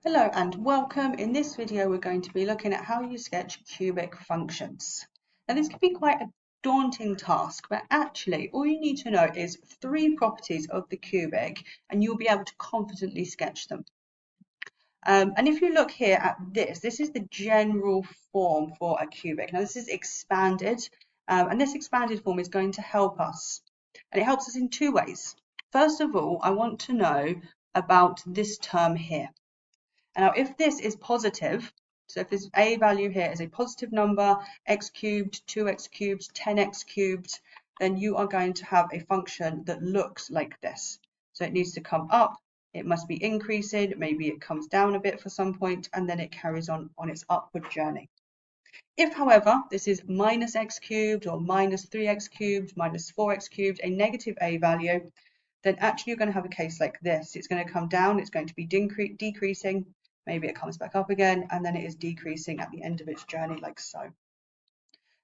Hello and welcome. In this video we're going to be looking at how you sketch cubic functions. Now this can be quite a daunting task, but actually all you need to know is 3 properties of the cubic and you'll be able to confidently sketch them. And if you look here at this is the general form for a cubic. Now this is expanded and this expanded form is going to help us, and it helps us in 2 ways. First of all, I want to know about this term here. And now if this is positive, so if this a value here is a positive number, x cubed, 2x cubed, 10x cubed, then you are going to have a function that looks like this. So it needs to come up, it must be increasing, maybe it comes down a bit for some point, and then it carries on its upward journey. If, however, this is minus x cubed or minus 3x cubed, minus 4x cubed, a negative a value, then actually you're going to have a case like this. It's going to come down, it's going to be decreasing, maybe it comes back up again, and then it is decreasing at the end of its journey like so.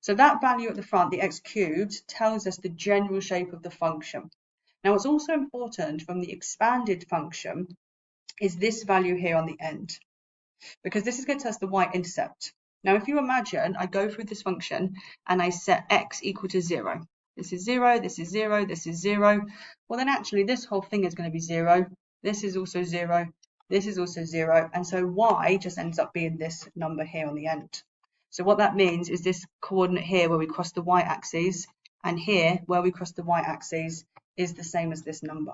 So that value at the front, the x cubed, tells us the general shape of the function. Now what's also important from the expanded function is this value here on the end, because this is going to tell us the y-intercept. Now if you imagine I go through this function and I set x equal to 0. This is 0, this is 0, this is 0. Well then actually this whole thing is going to be 0. This is also 0. This is also 0. And so y just ends up being this number here on the end. So what that means is this coordinate here where we cross the y-axis and here where we cross the y-axis is the same as this number.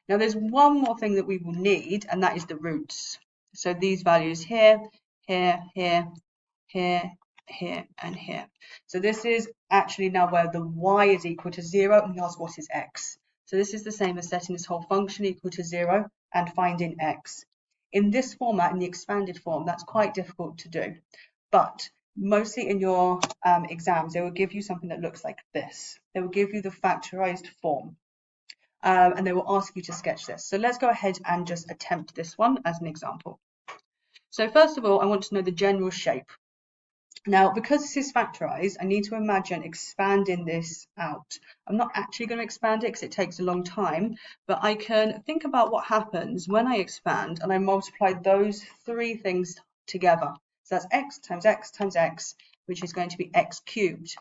Now there's one more thing that we will need, and that is the roots. So these values here, here, here, here, here, and here. So this is actually now where the y is equal to 0, and we ask what is x. So this is the same as setting this whole function equal to 0 and finding x. In this format, in the expanded form, that's quite difficult to do. But mostly in your exams, they will give you something that looks like this. They will give you the factorized form. And they will ask you to sketch this. So let's go ahead and just attempt this one as an example. So first of all, I want to know the general shape. Now, because this is factorized, I need to imagine expanding this out. I'm not actually going to expand it because it takes a long time, but I can think about what happens when I expand and I multiply those 3 things together. So that's x times x times x, which is going to be x cubed.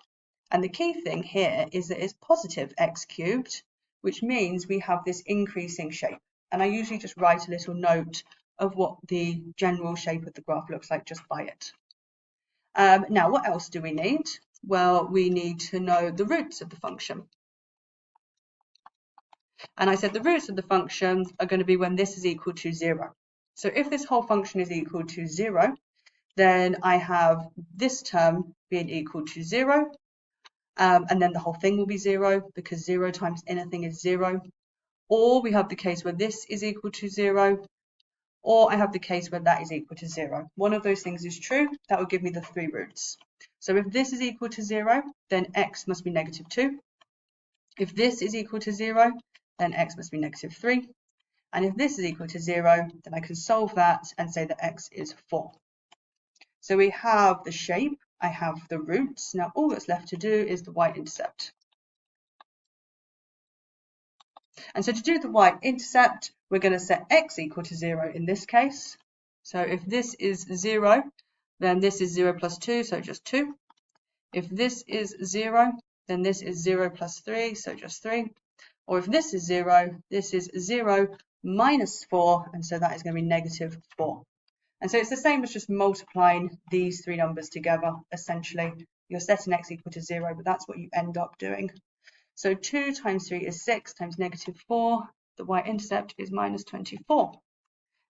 And the key thing here is that it's positive x cubed, which means we have this increasing shape. And I usually just write a little note of what the general shape of the graph looks like just by it. Now, what else do we need? Well, we need to know the roots of the function. And I said the roots of the function are going to be when this is equal to 0. So if this whole function is equal to 0, then I have this term being equal to 0. And then the whole thing will be 0 because 0 times anything is 0. Or we have the case where this is equal to 0, or I have the case where that is equal to 0. One of those things is true. That will give me the 3 roots. So if this is equal to 0, then x must be negative 2. If this is equal to 0, then x must be negative 3. And if this is equal to 0, then I can solve that and say that x is 4. So we have the shape, I have the roots. Now all that's left to do is the y-intercept. And so to do the y-intercept, we're going to set x equal to 0 in this case. So if this is 0, then this is 0 plus 2, so just 2. If this is 0, then this is 0 plus 3, so just 3. Or if this is 0, this is 0 minus 4, and so that is going to be negative 4. And so it's the same as just multiplying these 3 numbers together, essentially. You're setting x equal to 0, but that's what you end up doing. So 2 times 3 is 6 times negative 4. The y-intercept is minus 24.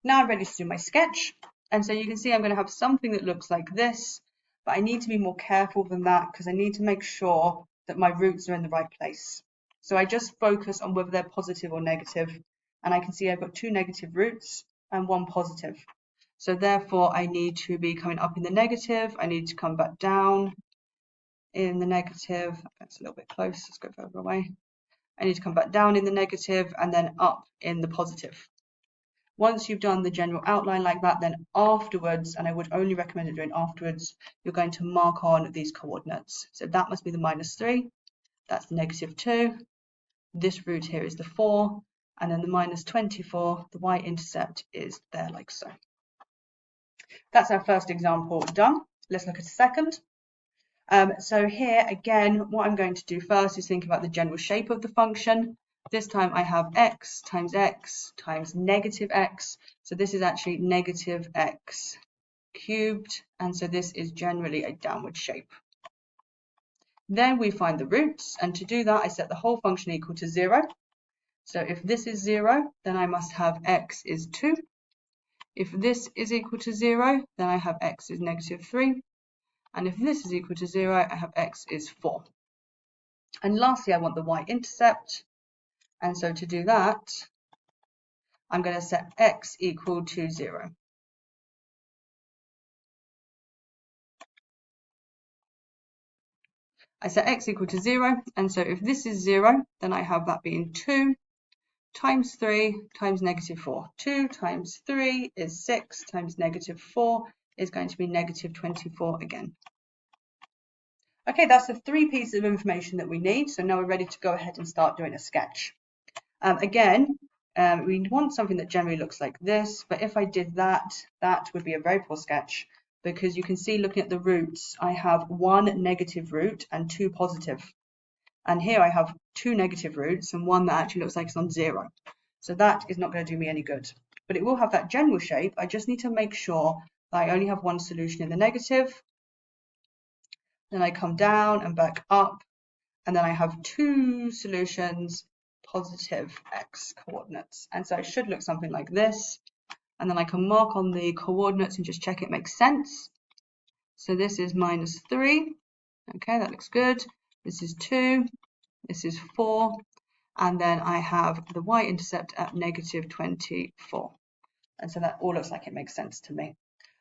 Now I'm ready to do my sketch. And so you can see I'm going to have something that looks like this, but I need to be more careful than that because I need to make sure that my roots are in the right place. So I just focus on whether they're positive or negative. And I can see I've got 2 negative roots and 1 positive. So therefore I need to be coming up in the negative. I need to come back down in the negative. That's a little bit close, let's go further away. I need to come back down in the negative and then up in the positive. Once you've done the general outline like that, then afterwards, and I would only recommend it doing afterwards, you're going to mark on these coordinates. So that must be the minus 3, that's the negative 2, this root here is the 4, and then the minus 24, the y-intercept is there like so. That's our first example done. Let's look at a second. So here again, what I'm going to do first is think about the general shape of the function. This time I have x times negative x. So this is actually negative x cubed, and so this is generally a downward shape. Then we find the roots, and to do that I set the whole function equal to 0. So if this is 0, then I must have x is 2. If this is equal to 0, then I have x is negative 3. And if this is equal to 0, I have x is 4. And lastly, I want the y-intercept. And so to do that, I'm going to set x equal to 0. I set x equal to 0. And so if this is 0, then I have that being 2 times 3 times negative 4. 2 times 3 is 6 times negative 4 is going to be negative 24 again. Okay, that's the 3 pieces of information that we need. So now we're ready to go ahead and start doing a sketch. Again, we want something that generally looks like this, but if I did that, that would be a very poor sketch, because you can see looking at the roots, I have 1 negative root and 2 positive. And here I have 2 negative roots and 1 that actually looks like it's on 0. So that is not going to do me any good. But it will have that general shape. I just need to make sure that I only have 1 solution in the negative. Then I come down and back up, and then I have 2 solutions, positive x coordinates. And so it should look something like this. And then I can mark on the coordinates and just check it makes sense. So this is minus 3. Okay, that looks good. This is 2. This is 4. And then I have the y-intercept at negative 24. And so that all looks like it makes sense to me.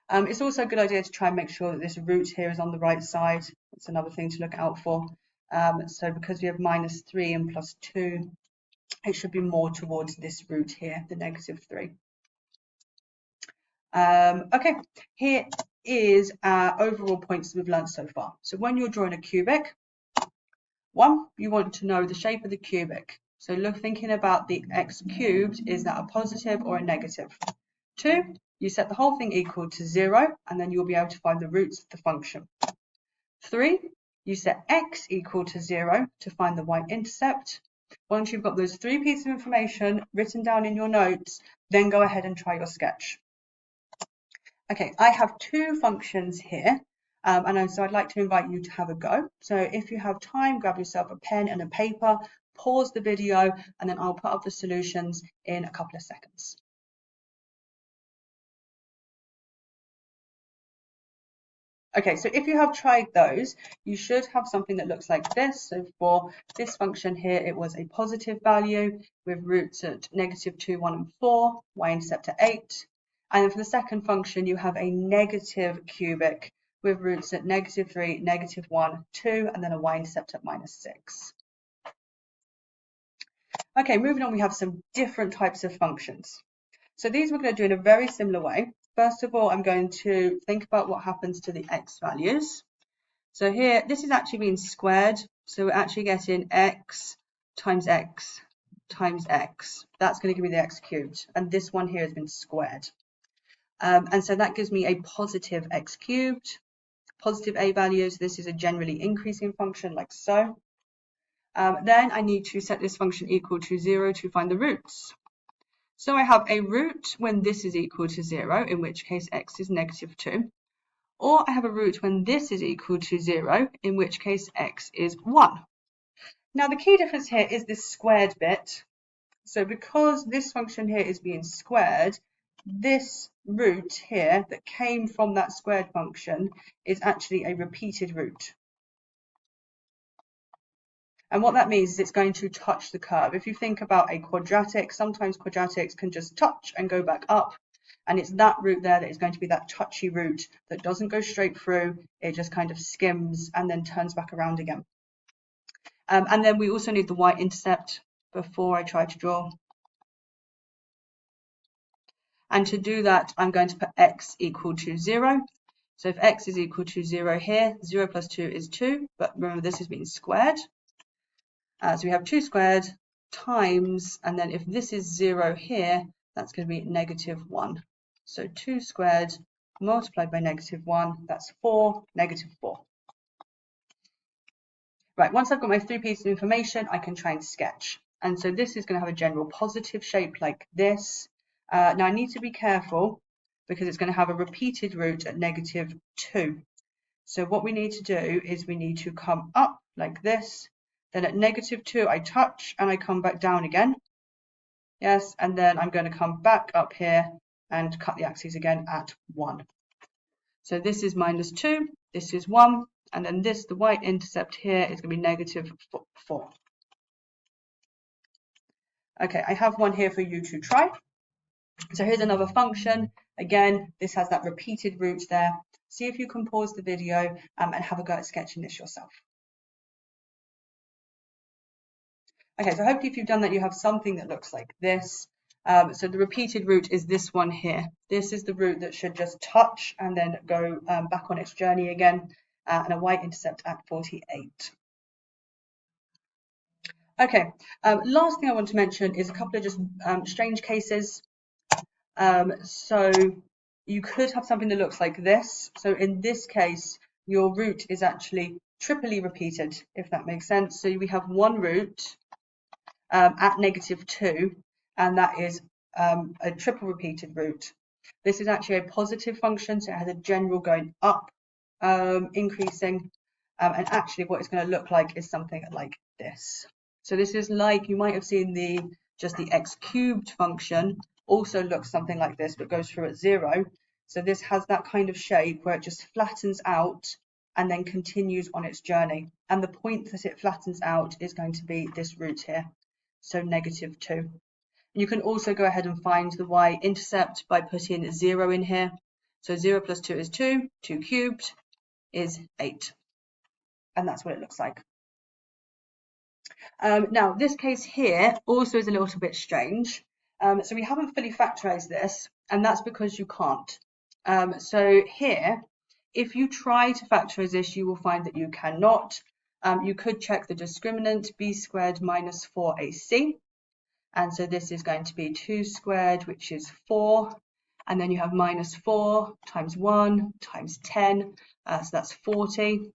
It's also a good idea to try and make sure that this root here is on the right side. That's another thing to look out for. So because we have minus 3 and plus 2, it should be more towards this root here, the negative 3. Okay, here is our overall points that we've learned so far. So when you're drawing a cubic, 1, you want to know the shape of the cubic. So thinking about the x cubed, is that a positive or a negative? 2, you set the whole thing equal to 0, and then you'll be able to find the roots of the function. 3, you set x equal to 0 to find the y-intercept. Once you've got those 3 pieces of information written down in your notes, then go ahead and try your sketch. Okay, I have 2 functions here, and so I'd like to invite you to have a go. So if you have time, grab yourself a pen and a paper, pause the video, and then I'll put up the solutions in a couple of seconds. Okay, so if you have tried those, you should have something that looks like this. So for this function here, it was a positive value with roots at negative 2, 1, and 4, y-intercept at 8. And then for the second function, you have a negative cubic with roots at negative 3, negative 1, 2, and then a y-intercept at minus 6. Okay, moving on, we have some different types of functions. So these we're going to do in a very similar way. First of all, I'm going to think about what happens to the x values. So here, this is actually being squared. So we're actually getting x times x times x. That's going to give me the x cubed. And this one here has been squared. And so that gives me a positive x cubed. Positive a values, this is a generally increasing function like so. Then I need to set this function equal to 0 to find the roots. So I have a root when this is equal to 0, in which case x is negative 2. Or I have a root when this is equal to 0, in which case x is 1. Now the key difference here is this squared bit. So because this function here is being squared, this root here that came from that squared function is actually a repeated root. And what that means is it's going to touch the curve. If you think about a quadratic, sometimes quadratics can just touch and go back up. And it's that root there that is going to be that touchy root that doesn't go straight through. It just kind of skims and then turns back around again. And then we also need the y-intercept before I try to draw. And to do that, I'm going to put x equal to 0. So if x is equal to 0 here, 0 plus 2 is 2. But remember, this is being squared. So we have 2 squared times, and then if this is 0 here, that's going to be -1. So 2 squared multiplied by -1, that's 4, -4. Right, once I've got my 3 pieces of information, I can try and sketch. And so this is going to have a general positive shape like this. Now I need to be careful because it's going to have a repeated root at -2. So what we need to do is we need to come up like this. Then at -2, I touch and I come back down again. Yes, and then I'm going to come back up here and cut the axes again at 1. So this is -2, this is 1, and then this, the y-intercept here, is going to be -4. Okay, I have one here for you to try. So here's another function. Again, this has that repeated root there. See if you can pause the video and have a go at sketching this yourself. Okay, so hopefully if you've done that, you have something that looks like this. So the repeated root is this one here. This is the root that should just touch and then go back on its journey again, and a y-intercept at 48. Okay, last thing I want to mention is a couple of just strange cases. So you could have something that looks like this. So in this case, your root is actually triply repeated, if that makes sense. So we have one root at -2, and that is a triple repeated root. This is actually a positive function, so it has a general going up, increasing, and actually what it's going to look like is something like this. So this is like, you might have seen just the x cubed function also looks something like this, but goes through at 0. So this has that kind of shape where it just flattens out and then continues on its journey. And the point that it flattens out is going to be this root here, so -2. You can also go ahead and find the y-intercept by putting 0 in here. So 0 plus 2 is 2, 2 cubed is 8. And that's what it looks like. Now, this case here also is a little bit strange. So we haven't fully factorized this, and that's because you can't. So here, if you try to factorize this, you will find that you cannot. You could check the discriminant, b squared minus 4ac. And so this is going to be 2 squared, which is 4. And then you have -4 times 1 times 10. So that's 40.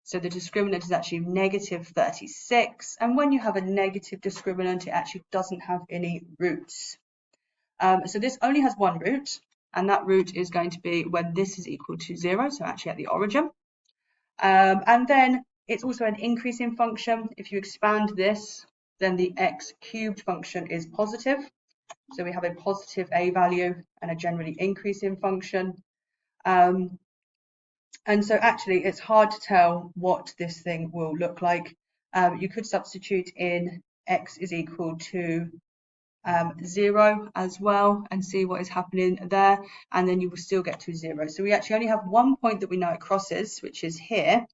So the discriminant is actually -36. And when you have a negative discriminant, it actually doesn't have any roots. So this only has one root, and that root is going to be when this is equal to 0, so actually at the origin. And then it's also an increasing function. If you expand this, then the x cubed function is positive. So we have a positive a value and a generally increasing function. And so actually it's hard to tell what this thing will look like. You could substitute in x is equal to 0 as well and see what is happening there, and then you will still get to 0. So we actually only have one point that we know it crosses, which is here.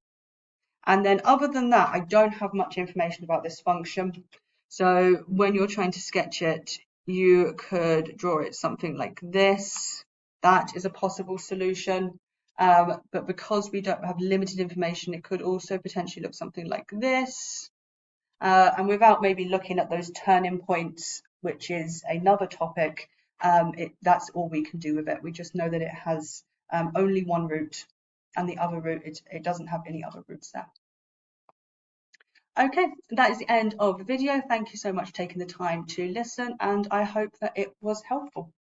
And then other than that, I don't have much information about this function. So when you're trying to sketch it, you could draw it something like this. That is a possible solution. But because we don't have limited information, it could also potentially look something like this. And without maybe looking at those turning points, which is another topic, that's all we can do with it. We just know that it has only one root, and the other root, it doesn't have any other roots there. Okay, that is the end of the video. Thank you so much for taking the time to listen, and I hope that it was helpful.